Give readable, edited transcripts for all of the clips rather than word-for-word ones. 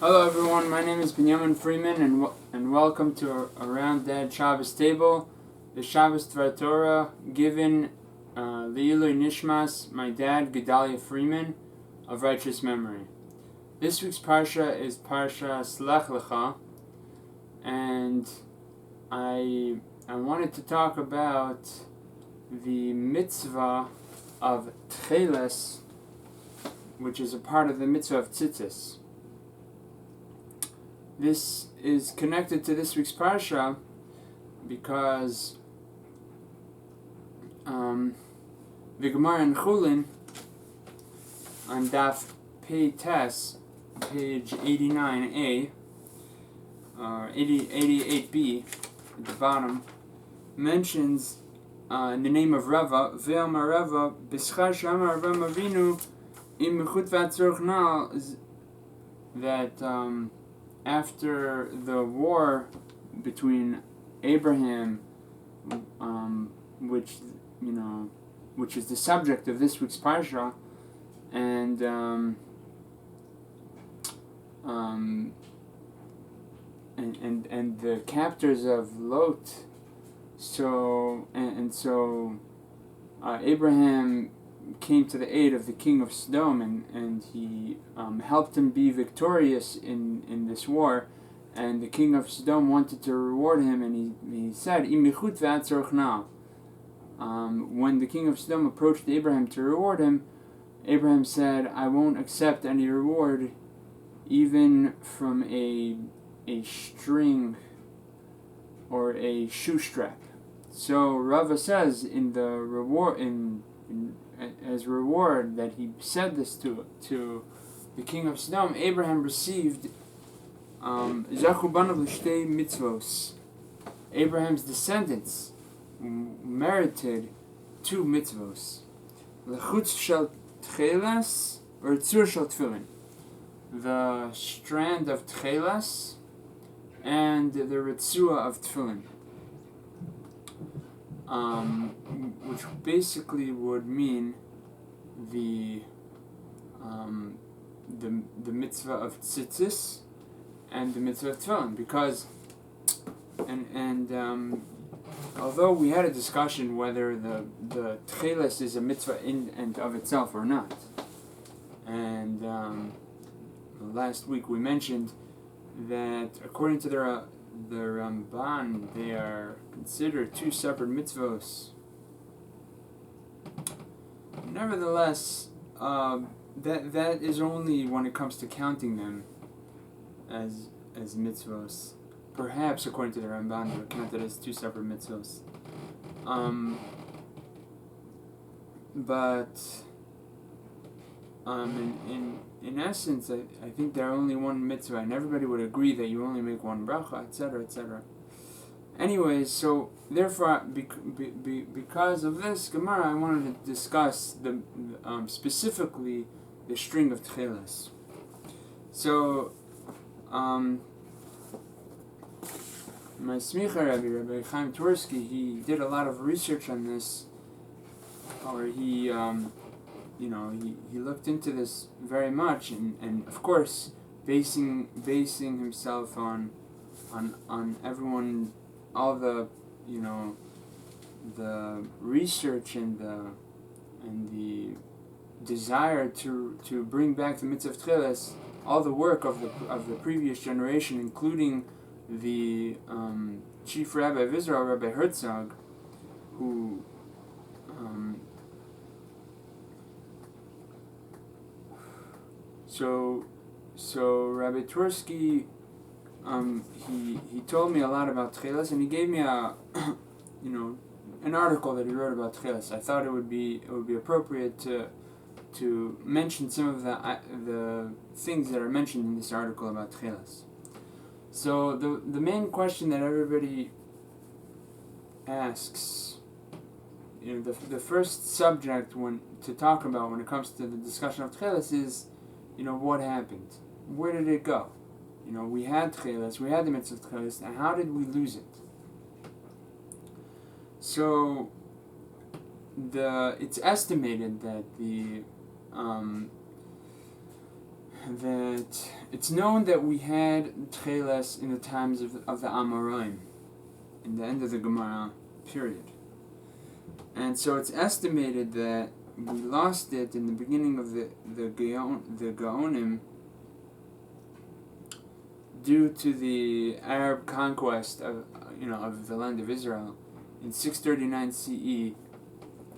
Hello everyone, my name is Freeman and welcome to Around Dead Shabbos Table, the Shabbos Torah given Leilui Nishmas, my dad Gedalia Freeman, of righteous memory. This week's Parsha is Parshas Lecha, and I wanted to talk about the Mitzva of Tchailes, which is a part of the Mitzva of Tzitzit. This is connected to this week's Parsha because the Gemara in Chulin on Daf Pei Tes, page 89a, or 88b at the bottom, mentions in the name of Rava, Ve'amar Rava, B'schar Shamar Avraham Avinu, Im Mechut V'atzorch Nal, that after the war between Abraham, which is the subject of this week's parsha, and the captors of Lot, so Abraham came to the aid of the king of Sodom, and he helped him be victorious in this war, and the king of Sodom wanted to reward him, and he said, Imichut v'atzorch na. When the king of Sodom approached Abraham to reward him, Abraham said, I won't accept any reward, even from a string or a shoe strap. So Rava says in the reward as reward that he said this to the king of Sodom, Abraham received Zachu banav l'shtei mitzvos. Abraham's descendants merited 2 mitzvos: lechutz shel tchailes or tzur shel tefillin, the strand of tchailes and the ritzua of tefillin. Which basically would mean the mitzvah of tzitzit and the mitzvah of tefillin, because although we had a discussion whether the tchailes is a mitzvah in and of itself or not, and last week we mentioned that according to the Ramban, they are considered 2 separate mitzvos. Nevertheless, that is only when it comes to counting them as mitzvos. Perhaps according to the Ramban, they're counted as 2 separate mitzvos. But in essence, I think there are only one mitzvah, and everybody would agree that you only make one bracha, etc., etc. Anyways, so therefore, because of this Gemara, I wanted to discuss specifically the string of Tchailes. So, my smicha Rabbi Chaim Twersky, he did a lot of research on this, or he looked into this very much, and of course basing himself on everyone, all the the research and the desire to bring back the Mitzva of Tchailes, all the work of the previous generation, including the chief rabbi of Israel, Rabbi Herzog, who So Rabbi Twersky, he told me a lot about Tchailes, and he gave me an article that he wrote about Tchailes. I thought it would be appropriate to mention some of the things that are mentioned in this article about Tchailes. So the main question that everybody asks, the first subject to talk about when it comes to the discussion of Tchailes is, what happened? Where did it go? We had Tchailes, we had the Mitzvah of Tchailes, and how did we lose it? So, it's estimated that that it's known that we had Tchailes in the times of the Amoraim, in the end of the Gemara period. And so it's estimated that we lost it in the beginning of the Gaonim due to the Arab conquest of the land of Israel in 639 CE,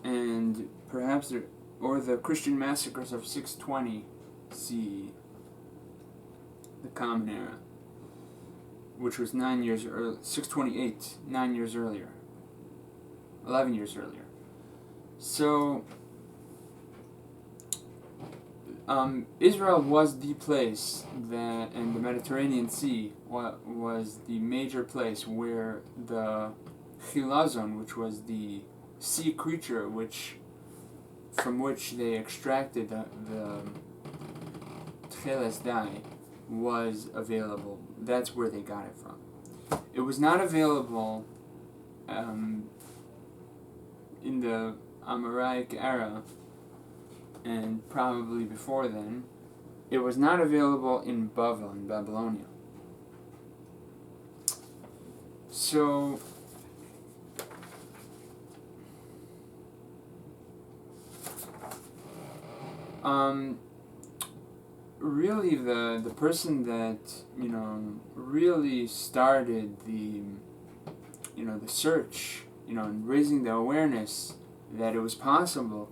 and perhaps the Christian massacres of 620 CE, the Common Era, which was 9 years early, 628, 9 years earlier, 11 years earlier. So Israel was the place that, and the Mediterranean Sea was the major place where the chilazon, which was the sea creature from which they extracted the Tchailes dye, was available. That's where they got it from. It was not available in the Amoraic era, and probably before then. It was not available in Babylonia. So really the person that really started the search, and raising the awareness that it was possible,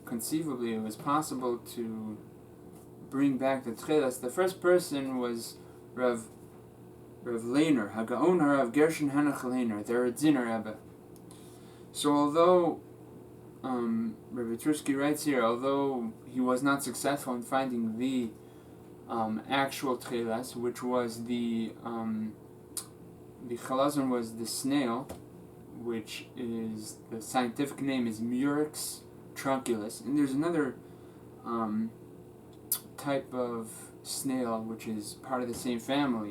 conceivably it was possible to bring back the Tchailes. The first person was Rav Lehner, Hagaon Harav Gershon Hanach Lehner, the Radziner Rebbe. So although Rabbi Tursky writes here, although he was not successful in finding the actual Tchailes, which was the chalazon was the snail, which is, the scientific name is Murex trunculus, and there's another type of snail which is part of the same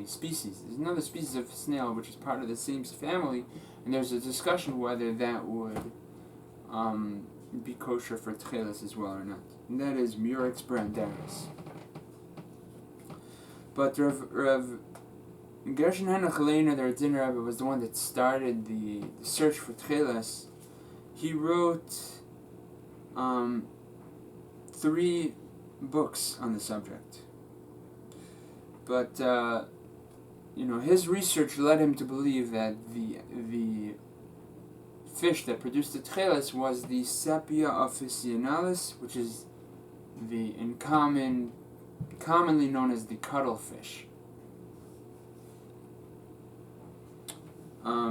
species. There's another species of snail which is part of the same family, and there's a discussion whether that would be kosher for Tchailes as well or not. And that is Murex brandaris. But Rav Gershon Hanach Leiner, the Radziner Rebbe, was the one that started the search for Tchailes. He wrote 3 books on the subject. But his research led him to believe that the fish that produced the Tchailes was the Sepia officinalis, which is commonly known as the cuttlefish.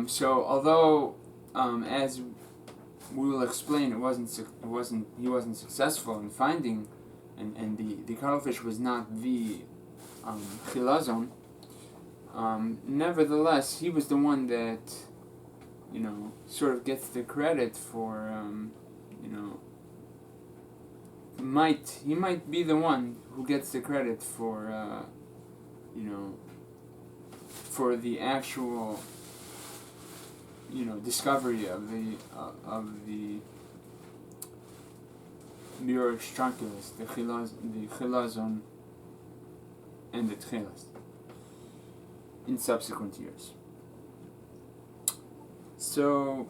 So although, as we will explain, he wasn't successful in finding, and the cuttlefish was not the chilazon. Nevertheless, he was the one that sort of gets the credit for he might be the one who gets the credit for for the actual discovery of the Murex trunculus, the chilazon, and the Tchailes in subsequent years. So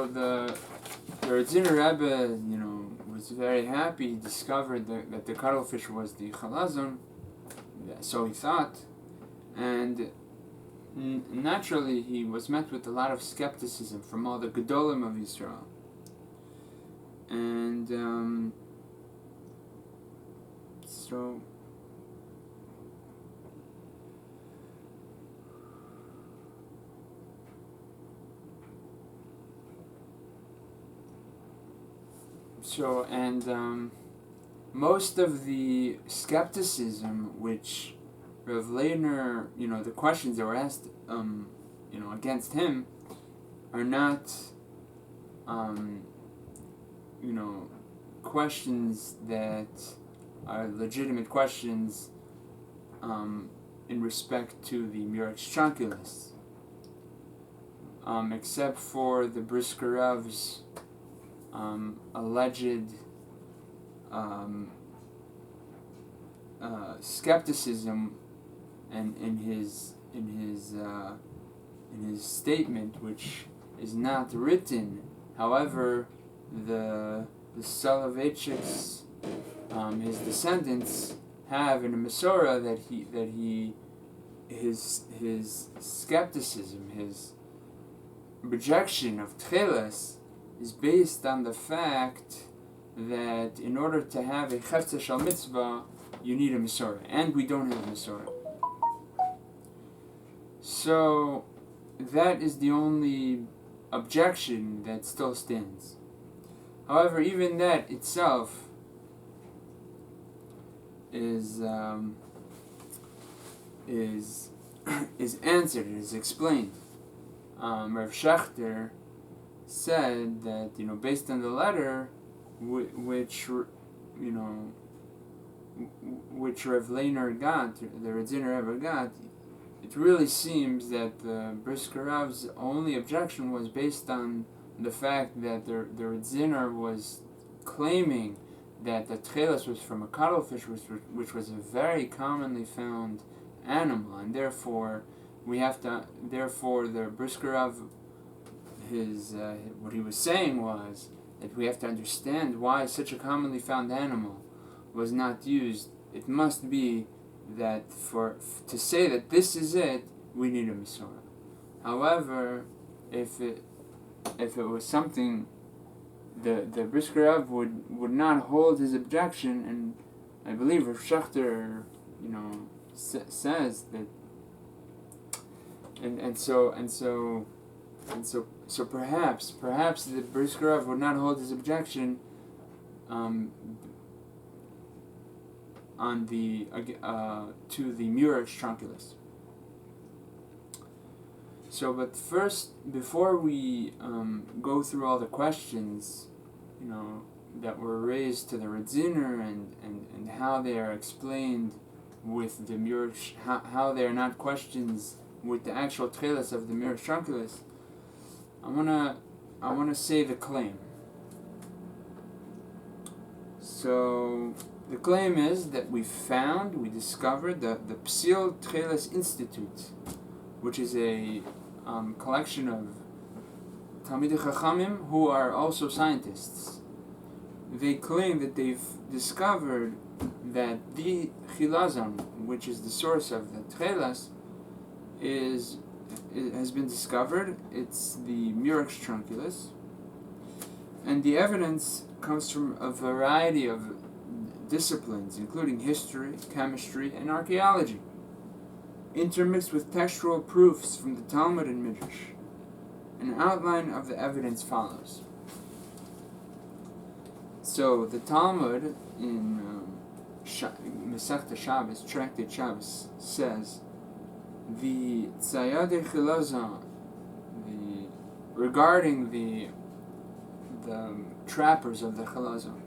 the Radziner Rebbe, was very happy. He discovered that the cuttlefish was the chalazon, so he thought, and naturally he was met with a lot of skepticism from all the Gedolim of Israel. And most of the skepticism which Rav Lehner, the questions that were asked, against him, are not, questions that are legitimate questions, in respect to the Murex trunculus, except for the Brisker Rav's alleged skepticism, and in his statement, which is not written. However, the Soloveitchiks, his descendants, have in the Masorah that his skepticism, his rejection of Tchailes, is based on the fact that in order to have a Chefza Shal Mitzvah, you need a Masorah, and we don't have a Masorah. So that is the only objection that still stands. However, even that itself is answered, is explained. Rav Schachter said that, based on the letter which Rav Leiner got, the Radziner Rebbe got, it really seems that the Brisker Rav's only objection was based on the fact that the Radziner was claiming that the Tchailes was from a cuttlefish, which was a very commonly found animal, and therefore the Brisker Rav, what he was saying was that we have to understand why such a commonly found animal was not used. It must be that to say that this is it, we need a Masorah. However, if it was something, the Brisker Rav would not hold his objection, and I believe Rav Schachter, says that, and so perhaps the Brisker Rav would not hold his objection on the to the Mitzva of Tchailes. So, but first, before we go through all the questions, that were raised to the Radziner, and how they are explained with the Mitzva, how they are not questions with the actual Tchailes of the Mitzva of Tchailes, I wanna say the claim. So the claim is that we discovered the Psil Tchailes Institute, which is a collection of Talmidei Chachamim who are also scientists. They claim that they've discovered that the Chilazon, which is the source of the Tchailes, has been discovered. It's the Mitzva of Tchailes, and the evidence comes from a variety of disciplines, including history, chemistry, and archaeology, intermixed with textual proofs from the Talmud and Midrash. An outline of the evidence follows. So the Talmud in Masechta Shabos, Tractate Shabos, says the Tzayadei Chilazon, regarding the trappers of the Chilazon,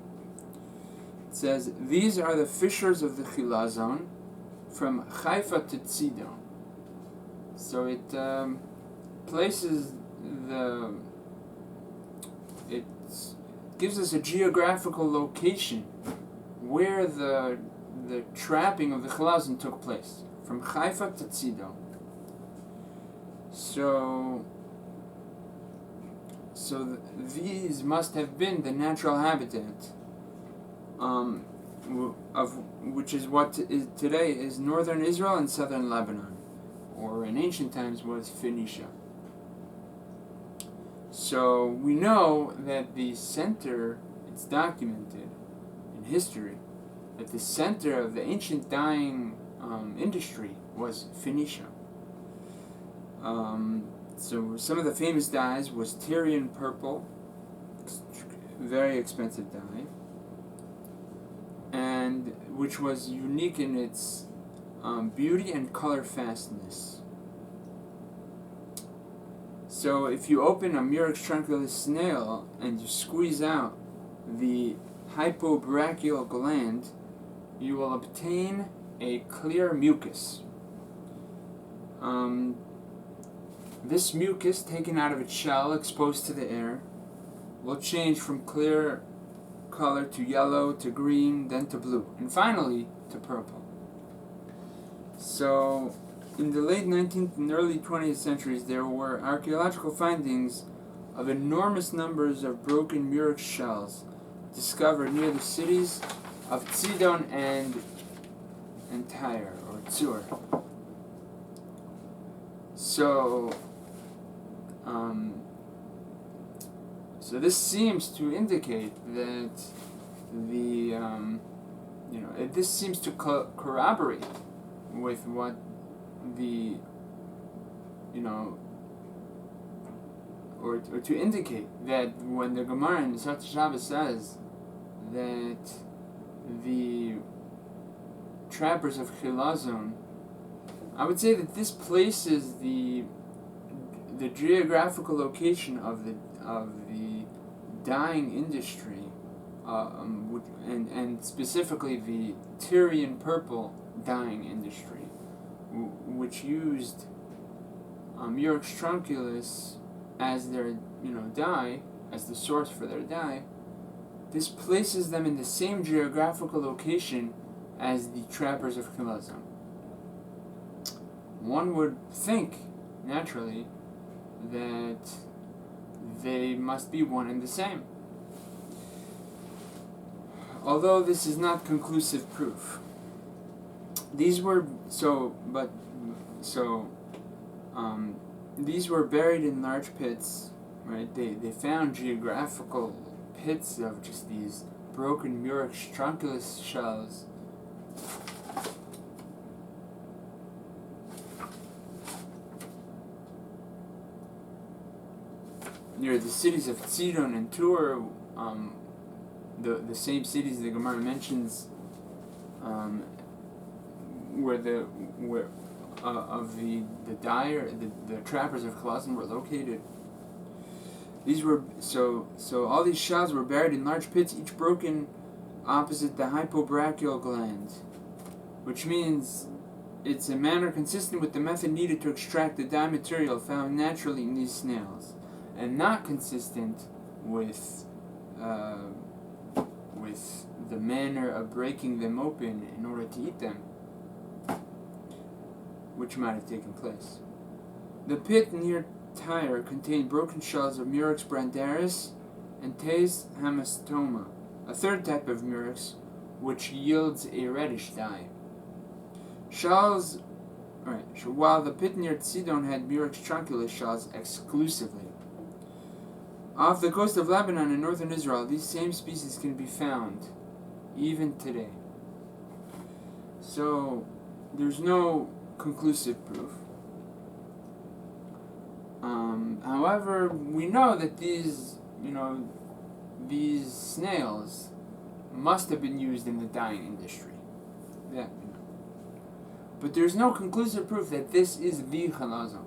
it says these are the fishers of the Chilazon from Haifa to Tzidon. So it places it gives us a geographical location where the trapping of the Chilazon took place, from Haifa to Tzidon. So these must have been the natural habitat of which is what today is northern Israel and southern Lebanon, or in ancient times was Phoenicia. So we know that the center, it's documented in history, that the center of the ancient dyeing industry was Phoenicia. So some of the famous dyes was Tyrian purple, very expensive dye, and which was unique in its beauty and color fastness. So if you open a Murex trunculus snail and you squeeze out the hypobrachial gland, you will obtain a clear mucus. This mucus, taken out of its shell, exposed to the air, will change from clear color to yellow to green, then to blue, and finally to purple. So, in the late 19th and early 20th centuries, there were archaeological findings of enormous numbers of broken murex shells discovered near the cities of Sidon and Tyre, or Tsur. So, so this seems to indicate that this seems to corroborate with what or to indicate that when the Gemara in Shabos says that the trappers of Chilazon, I would say that this places the geographical location of the dyeing industry, and specifically the Tyrian purple dyeing industry, which used Murex trunculus as their dye, as the source for their dye. This places them in the same geographical location as the trappers of Chilazon. One would think, naturally, that they must be one and the same. Although this is not conclusive proof. These were buried in large pits, right? They found geographical pits of just these broken murex trunculus shells. Near the cities of Sidon and Tyre, the same cities the Gemara mentions, where the trappers of Chilazon were located. These were so all these shells were buried in large pits, each broken opposite the hypobrachial gland, which means it's a manner consistent with the method needed to extract the dye material found naturally in these snails, and not consistent with the manner of breaking them open in order to eat them, which might have taken place. The pit near Tyre contained broken shells of Murex brandaris and Tes hamastoma, a third type of Murex, which yields a reddish dye. While the pit near Sidon had Murex trunculus shells exclusively. Off the coast of Lebanon in northern Israel, these same species can be found even today. So, there's no conclusive proof. However, we know that these snails must have been used in the dyeing industry. That we know. But there's no conclusive proof that this is the Chilazon.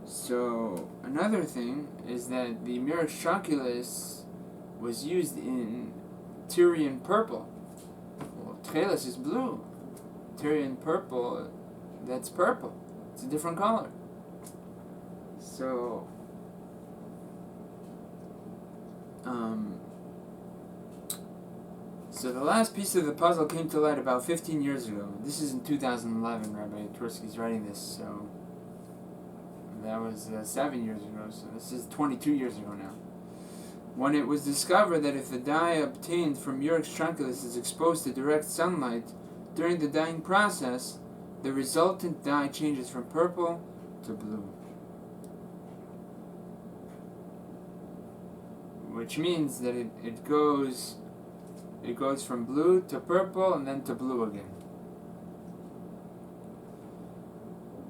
So, another thing is that the Murex trunculus was used in Tyrian purple. Well, Tchailes is blue. Tyrian purple, that's purple. It's a different color. So, so the last piece of the puzzle came to light about 15 years ago. This is in 2011, Rabbi Twersky's writing this, so that was 7 years ago, so this is 22 years ago now. When it was discovered that if the dye obtained from Murex trunculus is exposed to direct sunlight during the dyeing process, the resultant dye changes from purple to blue. Which means that it goes from blue to purple and then to blue again.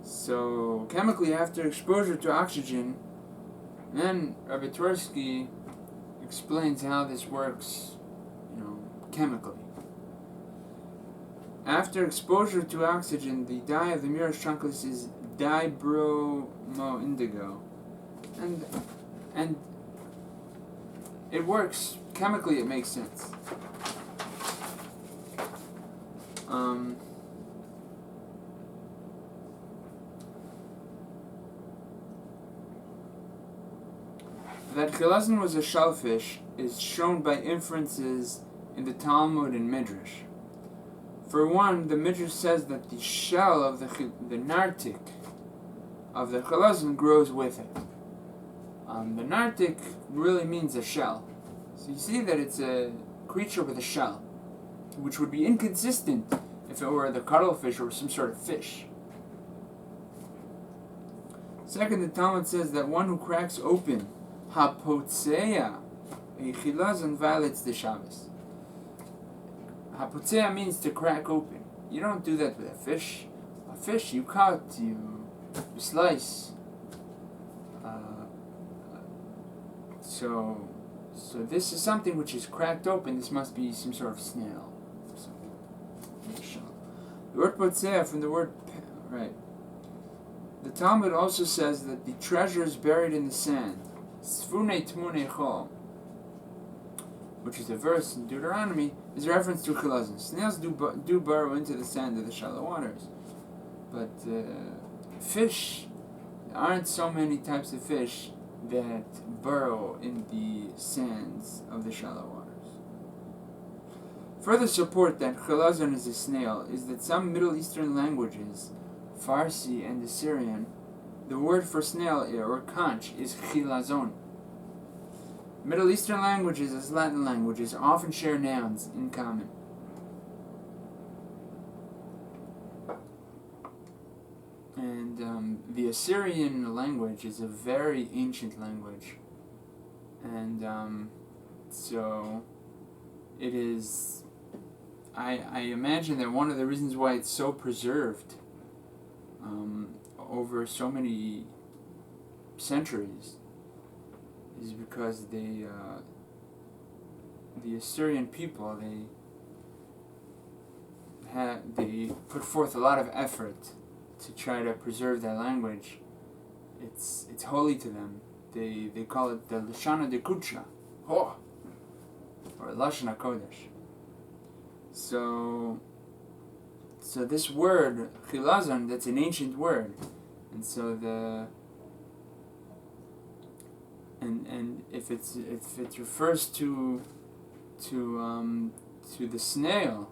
So, chemically, after exposure to oxygen, then Rabbi Twersky explains how this works, chemically. After exposure to oxygen, the dye of the Murex trunculus is dibromo-indigo, and it works chemically. It makes sense. That Chilazon was a shellfish is shown by inferences in the Talmud and Midrash. For one, the Midrash says that the shell of the nartik of the Chilazon grows with it. The nartik really means a shell. So you see that it's a creature with a shell, which would be inconsistent if it were the cuttlefish or some sort of fish. Second, the Talmud says that one who cracks open hapotzeya a chilazon violates the Shabos. Hapotzeya means to crack open. You don't do that with a fish. A fish you cut, you slice. So this is something which is cracked open. This must be some sort of snail. The word potzeya from the word right. The Talmud also says that the treasure is buried in the sand. Sfune tmune chol, which is a verse in Deuteronomy, is a reference to chilazon. Snails do burrow into the sand of the shallow waters, but fish, there aren't so many types of fish that burrow in the sands of the shallow waters. Further support that chilazon is a snail is that some Middle Eastern languages, Farsi and Assyrian, the word for snail or conch is chilazon. Middle Eastern languages, as Latin languages, often share nouns in common. And the Assyrian language is a very ancient language. And so it is, I imagine that one of the reasons why it's so preserved over so many centuries is because the Assyrian people, they put forth a lot of effort to try to preserve their language. It's holy to them. They call it the Lashana de Kudsha, or Lashana Kodesh. So this word chilazon, that's an ancient word, and so and if it refers to the snail,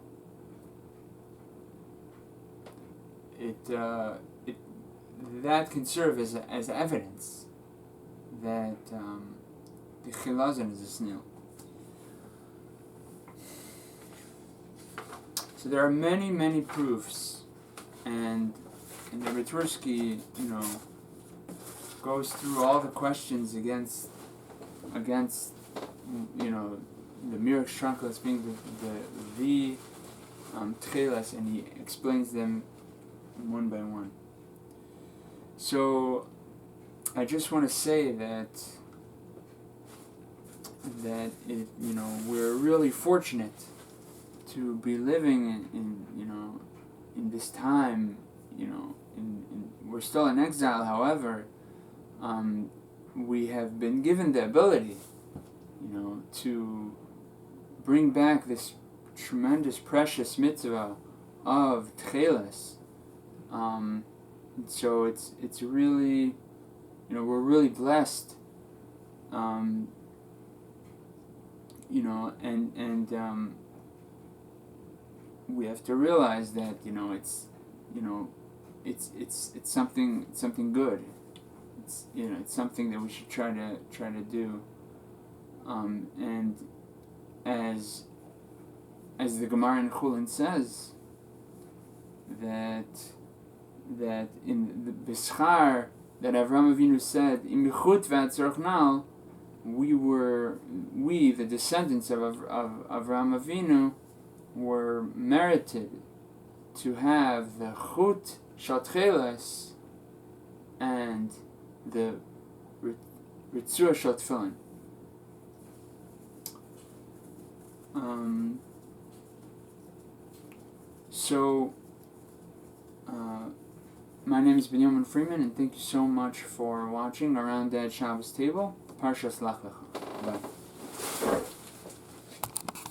that can serve as evidence that the chilazon is a snail. So there are many proofs, and the Ritursky, goes through all the questions against the Mirach Shrankeles being the Tchailes, and he explains them one by one. So I just want to say that we're really fortunate to be living in this time. We're still in exile, however, we have been given the ability, to bring back this tremendous, precious mitzvah of Tchailes. So it's really, we're really blessed, and we have to realize that it's something good. It's something that we should try to do. And as the Gemara in Chulin says, that in the Bishar that Avraham Avinu said, "Imichut v'atzorchnal," we the descendants of Avraham Avinu were merited to have the chut shel Tchailes and the ritzua shel tefillin. My name is Benjamin Freeman, and thank you so much for watching Around Dad Shabbos Table, Parshas Lech. Bye.